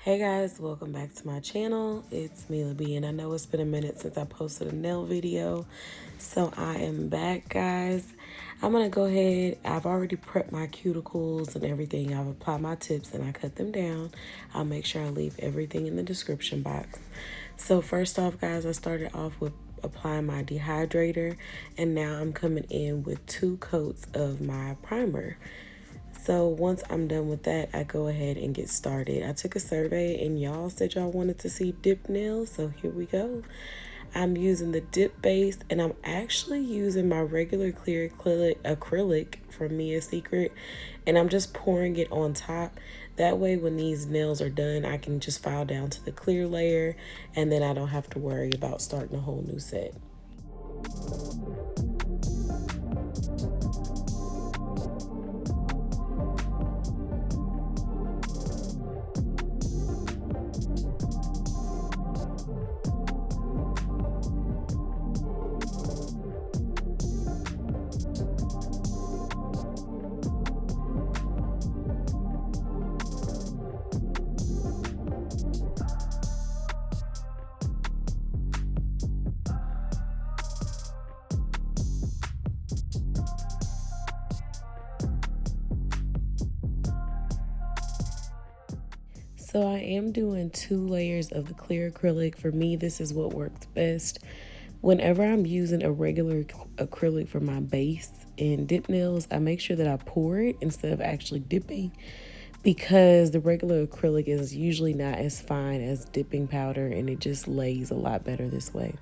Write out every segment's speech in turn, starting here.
Hey guys, welcome back to my channel. It's Mila B, and I know it's been a minute since I posted a nail video, so I am back, guys. I'm gonna go ahead. I've already prepped my cuticles and everything. I've applied my tips and I cut them down. I'll make sure I leave everything in the description box. So first off, guys, I started off with applying my dehydrator, and now I'm coming in with 2 coats of my primer. So once I'm done with that, I go ahead and get started. I took a survey and y'all said y'all wanted to see dip nails, so here we go. I'm using the dip base, and I'm actually using my regular clear acrylic from Mia Secret, and I'm just pouring it on top. That way when these nails are done, I can just file down to the clear layer, and then I don't have to worry about starting a whole new set. So I am doing 2 layers of the clear acrylic. For me, this is what works best. Whenever I'm using a regular acrylic for my base and dip nails, I make sure that I pour it instead of actually dipping, because the regular acrylic is usually not as fine as dipping powder, and it just lays a lot better this way.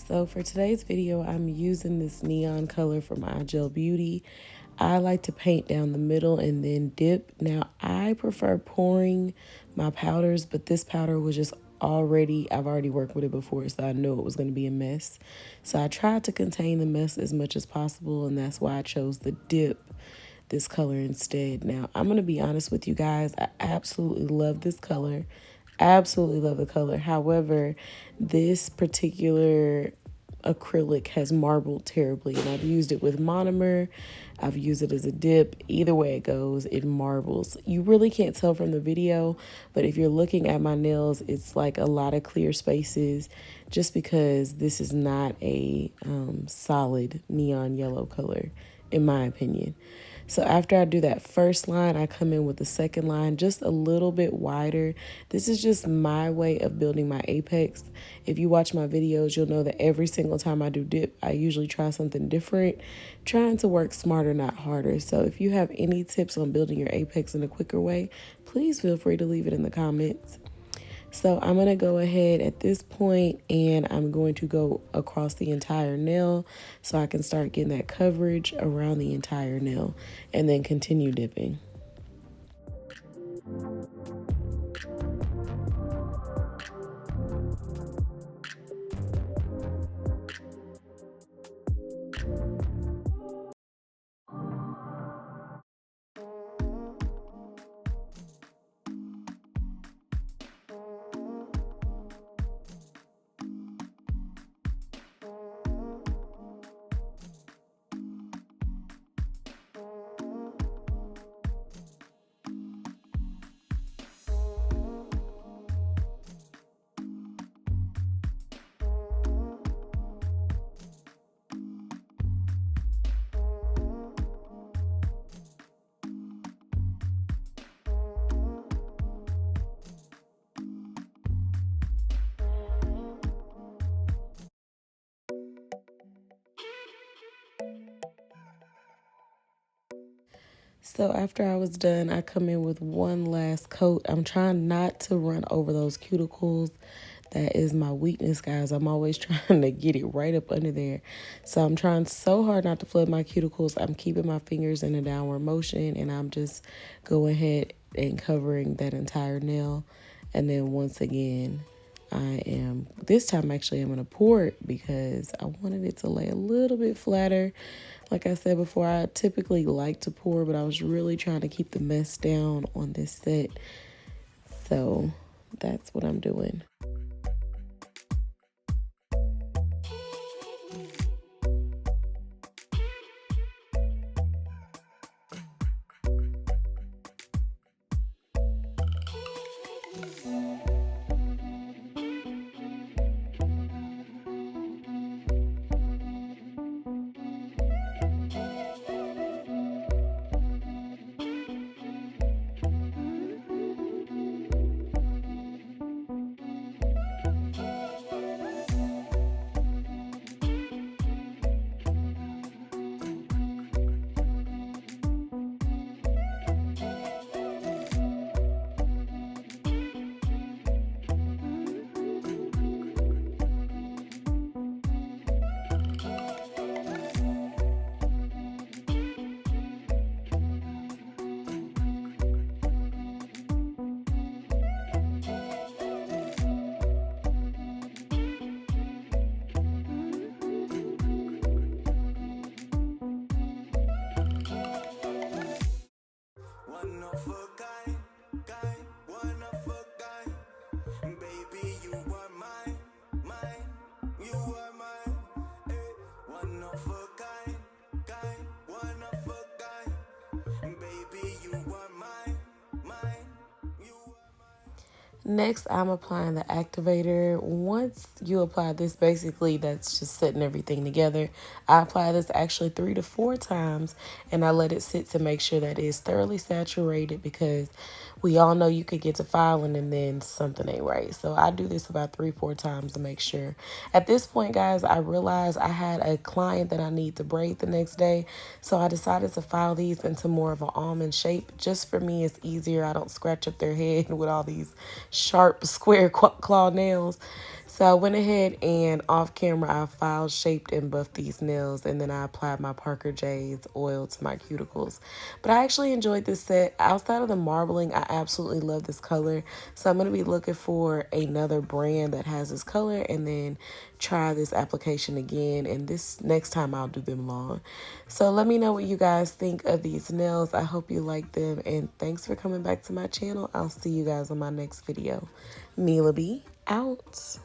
So for today's video, I'm using this neon color from Igel Beauty. I like to paint down the middle and then dip. Now, I prefer pouring my powders, but this powder was just I've already worked with it before, so I know it was going to be a mess. So I tried to contain the mess as much as possible, and that's why I chose the dip this color instead. Now, I'm going to be honest with you guys. I absolutely love this color. Absolutely love the color. However, this particular acrylic has marbled terribly, and I've used it with monomer. I've used it as a dip. Either way it goes, it marbles. You really can't tell from the video, but if you're looking at my nails, it's like a lot of clear spaces, just because this is not a solid neon yellow color, in my opinion. So after I do that first line, I come in with the second line just a little bit wider. This is just my way of building my apex. If you watch my videos, you'll know that every single time I do dip, I usually try something different, trying to work smarter, not harder. So if you have any tips on building your apex in a quicker way, please feel free to leave it in the comments. So I'm going to go ahead at this point, and I'm going to go across the entire nail so I can start getting that coverage around the entire nail, and then continue dipping. So after I was done, I come in with one last coat. I'm trying not to run over those cuticles. That is my weakness, guys. I'm always trying to get it right up under there. So I'm trying so hard not to flood my cuticles. I'm keeping my fingers in a downward motion, and I'm just going ahead and covering that entire nail. And then once again, this time actually I'm going to pour it because I wanted it to lay a little bit flatter. Like I said before, I typically like to pour, but I was really trying to keep the mess down on this set. So that's what I'm doing. One of a kind, one of a kind. Baby, you are mine, you are mine. Hey, one of a kind, one of a kind. Baby, you are mine, you are mine. Next, I'm applying the activator. Once you apply this, basically that's just setting everything together. I apply this actually 3 to 4 times, and I let it sit to make sure that it is thoroughly saturated, because we all know you could get to filing and then something ain't right. So I do this about 3-4 times to make sure. At this point, guys, I realized I had a client that I need to braid the next day, so I decided to file these into more of an almond shape. Just for me, it's easier. I don't scratch up their head with all these sharp square claw nails. So I went ahead and off camera I filed, shaped, and buffed these nails, and then I applied my Parker J's oil to my cuticles. But I actually enjoyed this set. Outside of the marbling, I absolutely love this color. So I'm going to be looking for another brand that has this color, and then try this application again, and this next time I'll do them long. So let me know what you guys think of these nails. I hope you like them, and thanks for coming back to my channel. I'll see you guys on my next video. Mila B out.